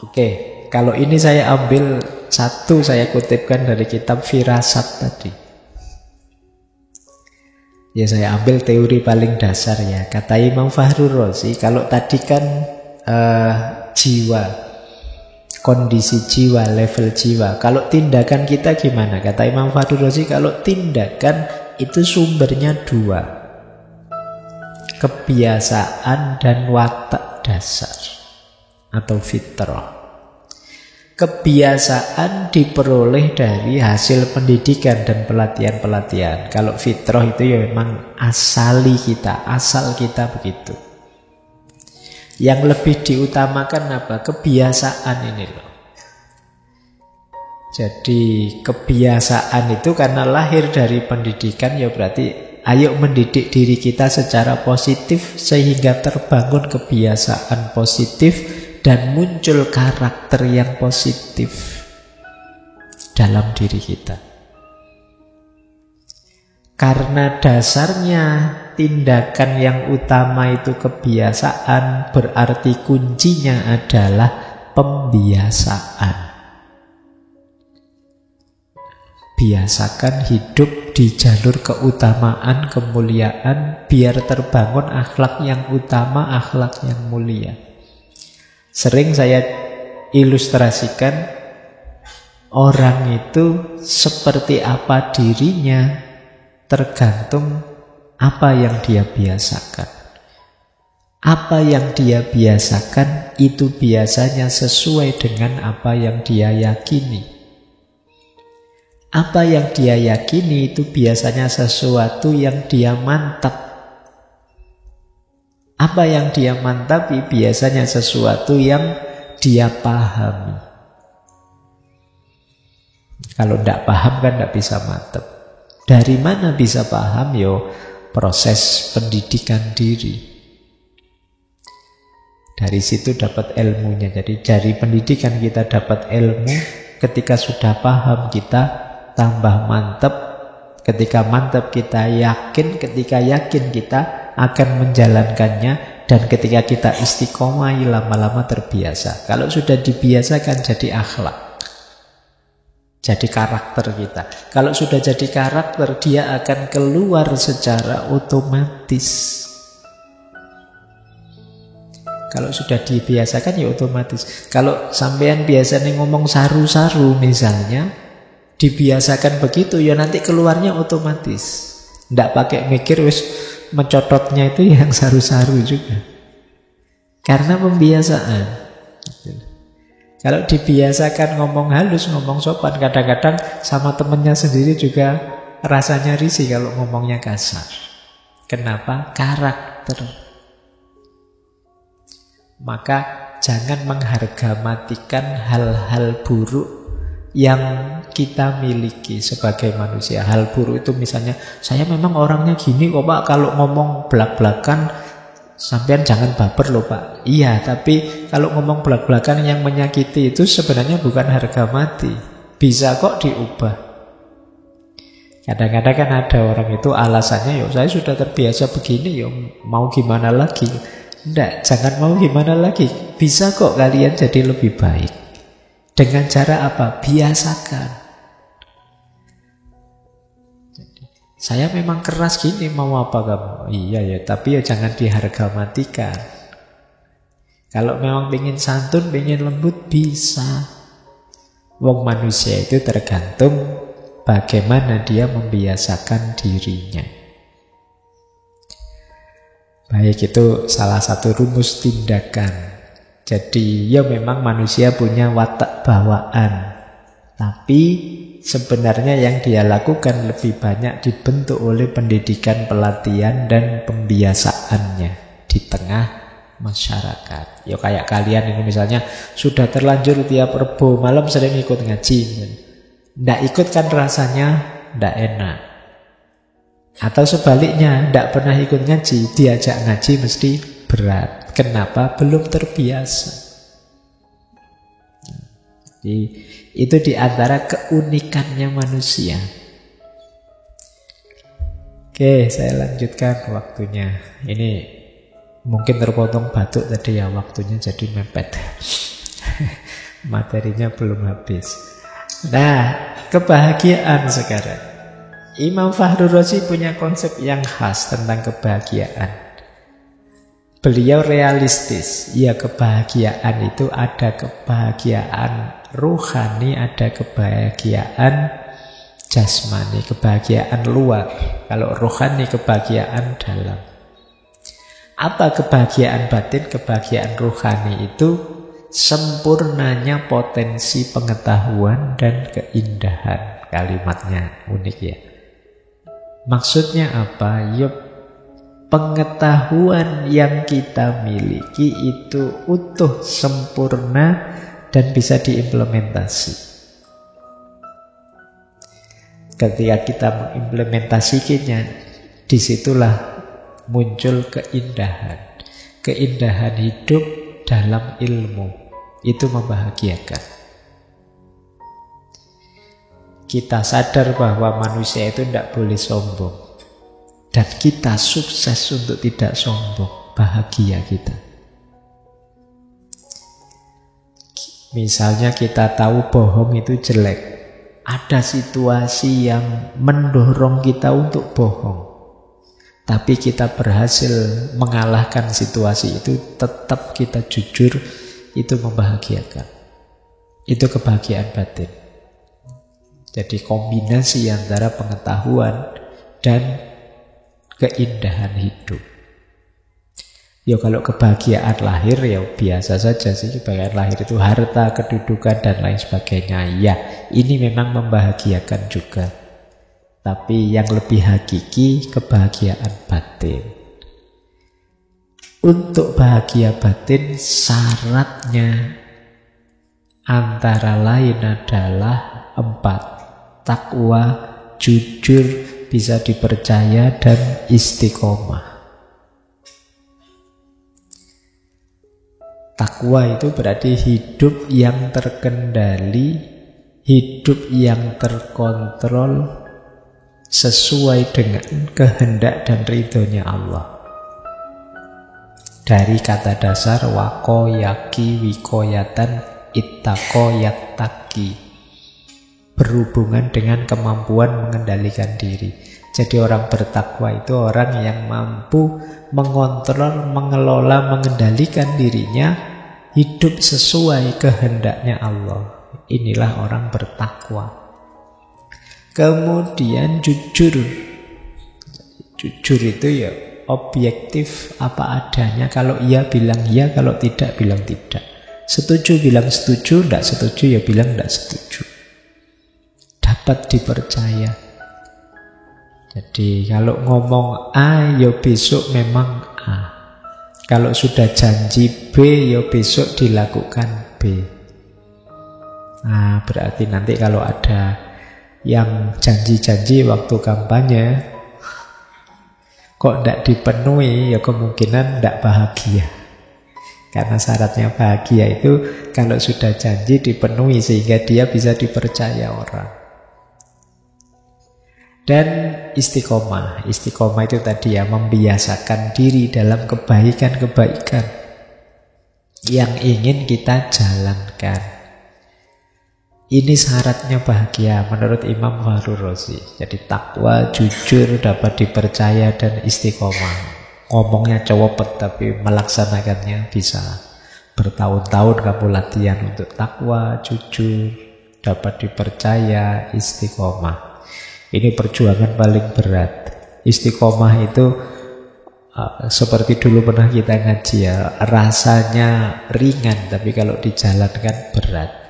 Oke, kalau ini saya ambil satu, saya kutipkan dari kitab Firasat tadi. Ya saya ambil teori paling dasar ya. Kata Imam Fakhrur Razi, kalau tadi kan jiwa, kondisi jiwa, level jiwa. Kalau tindakan kita gimana? Kata Imam Fakhrur Razi, kalau tindakan itu sumbernya dua. Kebiasaan dan watak dasar atau fitrah. Kebiasaan diperoleh dari hasil pendidikan dan pelatihan-pelatihan. Kalau fitrah itu ya memang asal kita begitu. Yang lebih diutamakan apa? Kebiasaan ini loh. Jadi kebiasaan itu karena lahir dari pendidikan, ya berarti ayo mendidik diri kita secara positif sehingga terbangun kebiasaan positif dan muncul karakter yang positif dalam diri kita. Karena dasarnya tindakan yang utama itu kebiasaan, berarti kuncinya adalah pembiasaan. Biasakan hidup di jalur keutamaan, kemuliaan, biar terbangun akhlak yang utama, akhlak yang mulia. Sering saya ilustrasikan, orang itu seperti apa dirinya tergantung apa yang dia biasakan. Apa yang dia biasakan itu biasanya sesuai dengan apa yang dia yakini. Apa yang dia yakini itu biasanya sesuatu yang dia mantap. Apa yang dia mantapi biasanya sesuatu yang dia pahami. Kalau tidak paham kan tidak bisa mantap. Dari mana bisa paham? Yo, proses pendidikan diri. Dari situ dapat ilmunya. Jadi dari pendidikan kita dapat ilmu. Ketika sudah paham kita tambah mantap. Ketika mantap kita yakin. Ketika yakin kita akan menjalankannya, dan ketika kita istiqomah lama-lama terbiasa. Kalau sudah dibiasakan jadi akhlak, jadi karakter kita. Kalau sudah jadi karakter, dia akan keluar secara otomatis. Kalau sudah dibiasakan ya otomatis. Kalau sampean biasanya ngomong saru-saru misalnya, dibiasakan begitu ya nanti keluarnya otomatis. Nggak pakai mikir, wis mencototnya itu yang saru-saru juga. Karena pembiasaan. Kalau dibiasakan ngomong halus, ngomong sopan, kadang-kadang sama temennya sendiri juga rasanya risih kalau ngomongnya kasar. Kenapa? Karakter. Maka jangan menghargamatikan hal-hal buruk yang kita miliki sebagai manusia. Hal buruk itu misalnya, saya memang orangnya gini kok Pak, kalau ngomong belak-belakan sampean jangan baper loh Pak. Iya, tapi kalau ngomong belak-belakan yang menyakiti itu sebenarnya bukan harga mati. Bisa kok diubah. Kadang-kadang kan ada orang itu alasannya, yo saya sudah terbiasa begini, yo mau gimana lagi. Enggak, jangan mau gimana lagi. Bisa kok kalian jadi lebih baik. Dengan cara apa? Biasakan. Saya memang keras gini, mau apa kamu? Iya ya, tapi ya jangan diharga matikan. Kalau memang pengen santun, pengen lembut, bisa. Wong manusia itu tergantung bagaimana dia membiasakan dirinya. Baik, itu salah satu rumus tindakan. Jadi ya memang manusia punya watak bawaan. Tapi sebenarnya yang dia lakukan lebih banyak dibentuk oleh pendidikan, pelatihan, dan pembiasaannya di tengah masyarakat. Ya kayak kalian ini misalnya sudah terlanjur tiap Rebo malam sering ikut ngaji. Nggak ikut kan rasanya nggak enak. Atau sebaliknya, nggak pernah ikut ngaji, diajak ngaji mesti berat. Kenapa? Belum terbiasa. Jadi itu diantara keunikannya manusia. Oke, saya lanjutkan waktunya. Ini mungkin terpotong batuk tadi ya, waktunya jadi mepet. Materinya belum habis. Nah, kebahagiaan sekarang. Imam Fakhrur Razi punya konsep yang khas tentang kebahagiaan. Beliau realistis. Ya, kebahagiaan itu ada kebahagiaan ruhani, ada kebahagiaan jasmani, kebahagiaan luar. Kalau rohani, kebahagiaan dalam. Apa kebahagiaan batin? Kebahagiaan rohani itu sempurnanya potensi pengetahuan dan keindahan. Kalimatnya unik ya. Maksudnya apa? Ya, pengetahuan yang kita miliki itu utuh, sempurna, dan bisa diimplementasi. Ketika kita mengimplementasikannya, disitulah muncul keindahan. Keindahan hidup dalam ilmu. Itu membahagiakan. Kita sadar bahwa manusia itu tidak boleh sombong. Dan kita sukses untuk tidak sombong. Bahagia kita. Misalnya kita tahu bohong itu jelek. Ada situasi yang mendorong kita untuk bohong. Tapi kita berhasil mengalahkan situasi itu, tetap kita jujur, itu membahagiakan. Itu kebahagiaan batin. Jadi kombinasi antara pengetahuan dan keindahan hidup. Ya kalau kebahagiaan lahir ya biasa saja sih. Kebahagiaan lahir itu harta, kedudukan, dan lain sebagainya. Ya, ini memang membahagiakan juga. Tapi yang lebih hakiki kebahagiaan batin. Untuk bahagia batin syaratnya antara lain adalah 4. Takwa, jujur, bisa dipercaya, dan istiqomah. Takwa itu berarti hidup yang terkendali, hidup yang terkontrol, sesuai dengan kehendak dan ridhonya Allah. Dari kata dasar wako yaki wikoyatan ittaqo yattaqi, berhubungan dengan kemampuan mengendalikan diri. Jadi orang bertakwa itu orang yang mampu mengontrol, mengelola, mengendalikan dirinya, hidup sesuai kehendaknya Allah. Inilah orang bertakwa. Kemudian jujur. Jujur itu ya objektif apa adanya. Kalau iya bilang iya, kalau tidak bilang tidak. Setuju bilang setuju, tidak setuju ya bilang tidak setuju. Dapat dipercaya. Jadi kalau ngomong A ya besok memang A. Kalau sudah janji B ya besok dilakukan B. Nah, berarti nanti kalau ada yang janji-janji waktu kampanye kok tidak dipenuhi, ya kemungkinan tidak bahagia. Karena syaratnya bahagia itu kalau sudah janji dipenuhi sehingga dia bisa dipercaya orang. Dan istiqomah. Istiqomah itu tadi ya, membiasakan diri dalam kebaikan-kebaikan yang ingin kita jalankan. Ini syaratnya bahagia menurut Imam Fakhrur Razi. Jadi takwa, jujur, dapat dipercaya, dan istiqomah. Ngomongnya cowopet tapi melaksanakannya bisa. Bertahun-tahun kamu latihan untuk takwa, jujur, dapat dipercaya, istiqomah. Ini perjuangan paling berat. Istiqomah itu seperti dulu pernah kita ngaji ya, rasanya ringan tapi kalau dijalankan berat.